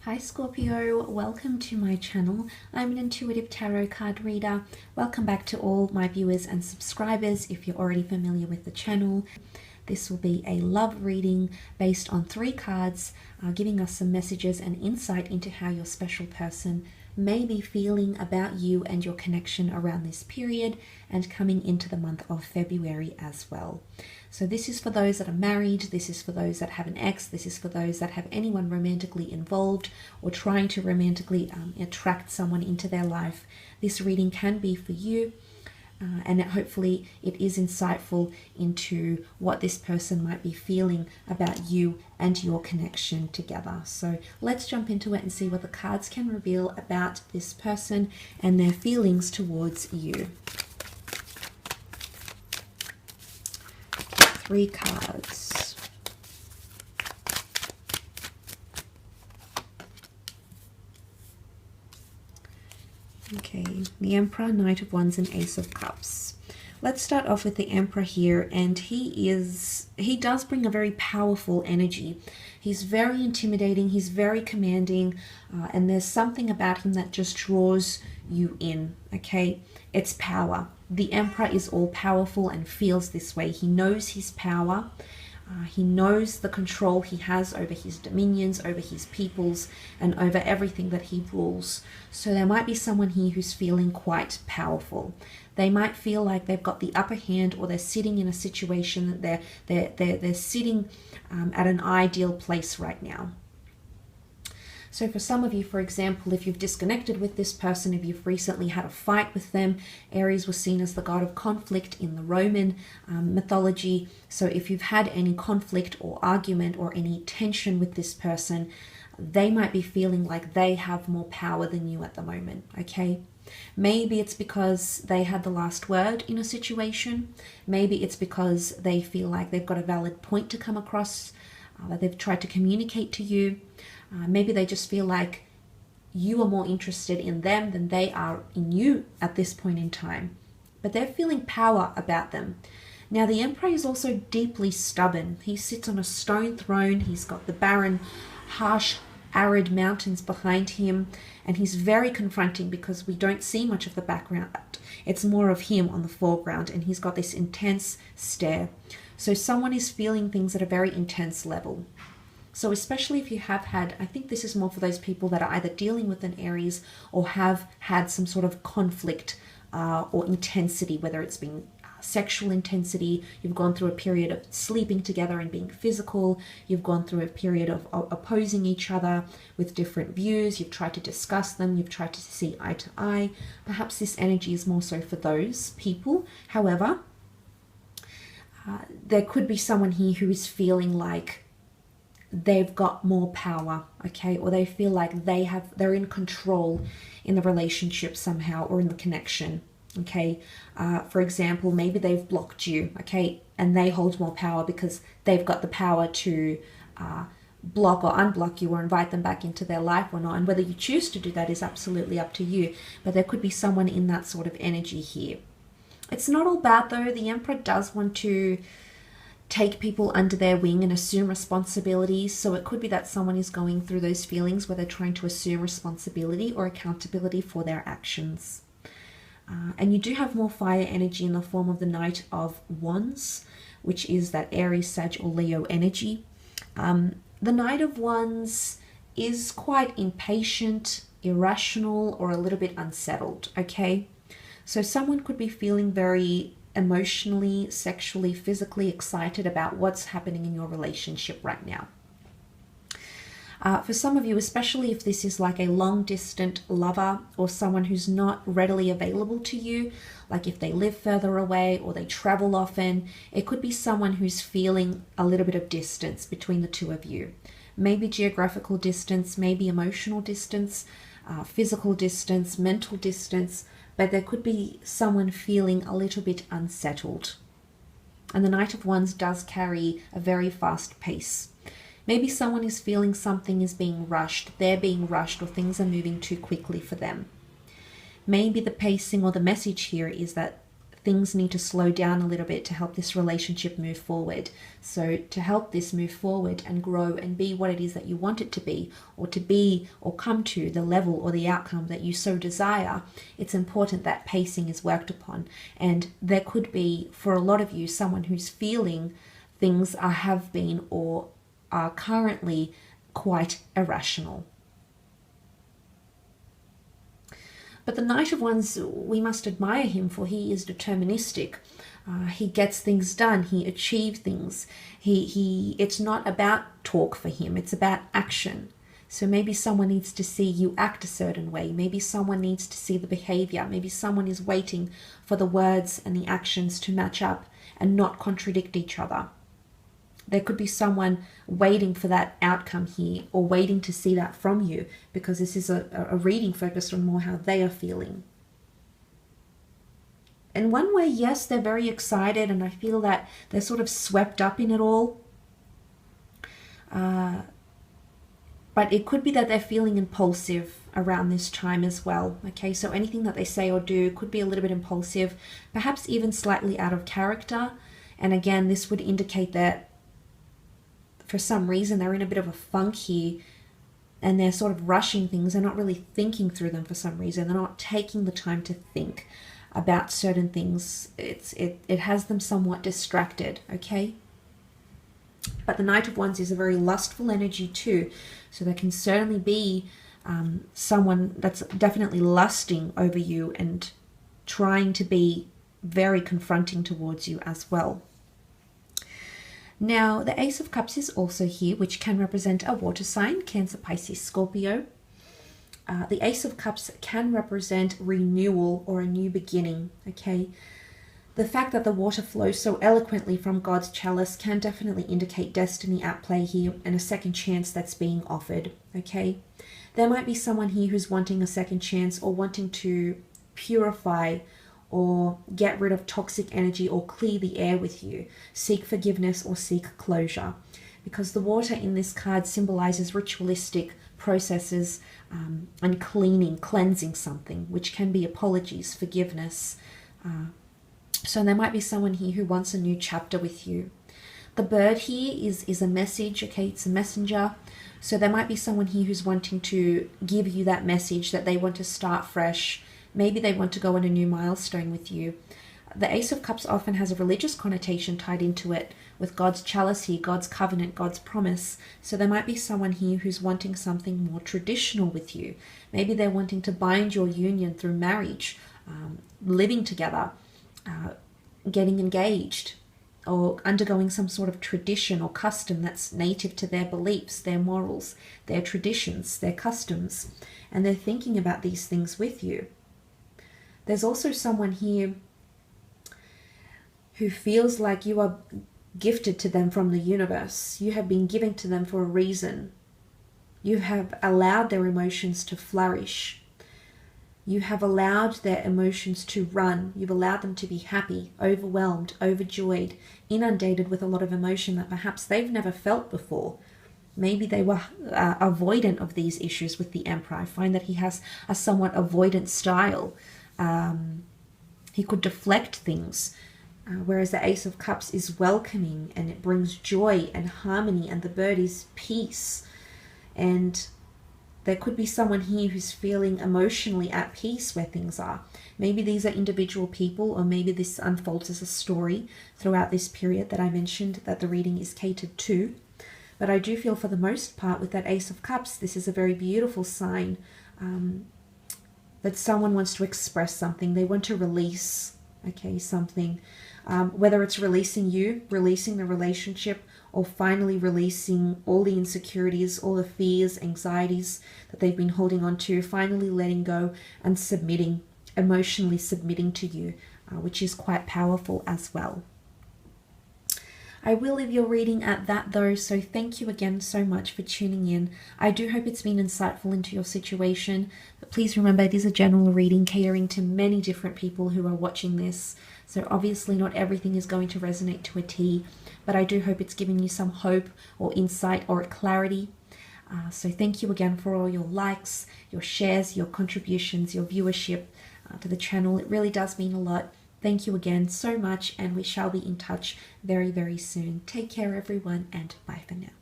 Hi Scorpio, welcome to my channel. I'm an intuitive tarot card reader. Welcome back to all my viewers and subscribers if you're already familiar with the channel. This will be a love reading based on 3 cards, giving us some messages and insight into how your special person may be feeling about you and your connection around this period and coming into the month of February as well. So this is for those that are married, this is for those that have an ex, this is for those that have anyone romantically involved or trying to romantically attract someone into their life. This reading can be for you. And hopefully it is insightful into what this person might be feeling about you and your connection together. So let's jump into it and see what the cards can reveal about this person and their feelings towards you. 3 cards. Okay, the Emperor, Knight of Wands, and Ace of Cups. Let's start off with the Emperor here, and he does bring a very powerful energy. He's very intimidating, he's very commanding, and there's something about him that just draws you in, okay? It's power. The Emperor is all powerful and feels this way. He knows his power. He knows the control he has over his dominions, over his peoples, and over everything that he rules. So there might be someone here who's feeling quite powerful. They might feel like they've got the upper hand, or they're sitting in a situation that they're sitting at an ideal place right now. So for some of you, for example, if you've disconnected with this person, if you've recently had a fight with them, Aries was seen as the god of conflict in the Roman mythology. So if you've had any conflict or argument or any tension with this person, they might be feeling like they have more power than you at the moment, okay? Maybe it's because they had the last word in a situation. Maybe it's because they feel like they've got a valid point to come across, that they've tried to communicate to you. Maybe they just feel like you are more interested in them than they are in you at this point in time. But they're feeling power about them. Now, the Emperor is also deeply stubborn. He sits on a stone throne. He's got the barren, harsh, arid mountains behind him. And he's very confronting because we don't see much of the background. It's more of him on the foreground. And he's got this intense stare. So someone is feeling things at a very intense level. So especially if you have had, I think this is more for those people that are either dealing with an Aries or have had some sort of conflict or intensity, whether it's been sexual intensity, you've gone through a period of sleeping together and being physical, you've gone through a period of opposing each other with different views, you've tried to discuss them, you've tried to see eye to eye. Perhaps this energy is more so for those people. However, there could be someone here who is feeling like they've got more power, okay, or they feel like they're in control in the relationship somehow, or in the connection, okay. For example, maybe they've blocked you, okay, and they hold more power because they've got the power to block or unblock you, or invite them back into their life or not. And whether you choose to do that is absolutely up to you, but there could be someone in that sort of energy here. It's not all bad though. The Emperor does want to take people under their wing and assume responsibilities. So it could be that someone is going through those feelings where they're trying to assume responsibility or accountability for their actions. And you do have more fire energy in the form of the Knight of Wands, which is that Aries, Sag, or Leo energy. The Knight of Wands is quite impatient, irrational, or a little bit unsettled, okay? So someone could be feeling very emotionally, sexually, physically excited about what's happening in your relationship right now. For some of you, especially if this is like a long distant lover or someone who's not readily available to you, like if they live further away or they travel often, it could be someone who's feeling a little bit of distance between the two of you. Maybe geographical distance, maybe emotional distance, physical distance, mental distance, but there could be someone feeling a little bit unsettled. And the Knight of Wands does carry a very fast pace. Maybe someone is feeling something is being rushed, they're being rushed, or things are moving too quickly for them. Maybe the pacing or the message here is that things need to slow down a little bit to help this relationship move forward. So to help this move forward and grow and be what it is that you want it to be or come to the level or the outcome that you so desire, it's important that pacing is worked upon. And there could be, for a lot of you, someone who's feeling things have been or are currently quite irrational. But the Knight of Wands, we must admire him, for he is deterministic. He gets things done. He achieves things. It's not about talk for him. It's about action. So maybe someone needs to see you act a certain way. Maybe someone needs to see the behavior. Maybe someone is waiting for the words and the actions to match up and not contradict each other. There could be someone waiting for that outcome here, or waiting to see that from you, because this is a reading focused on more how they are feeling. In one way, yes, they're very excited, and I feel that they're sort of swept up in it all. But it could be that they're feeling impulsive around this time as well. Okay, so anything that they say or do could be a little bit impulsive, perhaps even slightly out of character. And again, this would indicate that for some reason they're in a bit of a funk here, and they're sort of rushing things. They're not really thinking through them for some reason. They're not taking the time to think about certain things. It has them somewhat distracted, okay? But the Knight of Wands is a very lustful energy too, so there can certainly be someone that's definitely lusting over you and trying to be very confronting towards you as well. Now, the Ace of Cups is also here, which can represent a water sign, Cancer, Pisces, Scorpio. The Ace of Cups can represent renewal or a new beginning, okay? The fact that the water flows so eloquently from God's chalice can definitely indicate destiny at play here and a second chance that's being offered, okay? There might be someone here who's wanting a second chance or wanting to purify or get rid of toxic energy or clear the air with you, seek forgiveness or seek closure. Because the water in this card symbolizes ritualistic processes and cleansing something, which can be apologies, forgiveness. So there might be someone here who wants a new chapter with you. The bird here is a message, okay, it's a messenger. So there might be someone here who's wanting to give you that message that they want to start fresh. Maybe they want to go on a new milestone with you. The Ace of Cups often has a religious connotation tied into it, with God's chalice here, God's covenant, God's promise. So there might be someone here who's wanting something more traditional with you. Maybe they're wanting to bind your union through marriage, living together, getting engaged, or undergoing some sort of tradition or custom that's native to their beliefs, their morals, their traditions, their customs. And they're thinking about these things with you. There's also someone here who feels like you are gifted to them from the universe. You have been given to them for a reason. You have allowed their emotions to flourish. You have allowed their emotions to run. You've allowed them to be happy, overwhelmed, overjoyed, inundated with a lot of emotion that perhaps they've never felt before. Maybe they were avoidant of these issues with the Emperor. I find that he has a somewhat avoidant style. He could deflect things, whereas the Ace of Cups is welcoming, and it brings joy and harmony, and the bird is peace. And there could be someone here who's feeling emotionally at peace where things are. Maybe these are individual people, or maybe this unfolds as a story throughout this period that I mentioned that the reading is catered to. But I do feel for the most part with that Ace of Cups, this is a very beautiful sign that someone wants to express something. They want to release, okay, something. Whether it's releasing you, releasing the relationship, or finally releasing all the insecurities, all the fears, anxieties that they've been holding on to, finally letting go and submitting, emotionally submitting to you, which is quite powerful as well. I will leave your reading at that though, so thank you again so much for tuning in. I do hope it's been insightful into your situation, but please remember it is a general reading catering to many different people who are watching this, so obviously not everything is going to resonate to a T, but I do hope it's given you some hope or insight or clarity. So thank you again for all your likes, your shares, your contributions, your viewership to the channel. It really does mean a lot. Thank you again so much, and we shall be in touch very, very soon. Take care, everyone, and bye for now.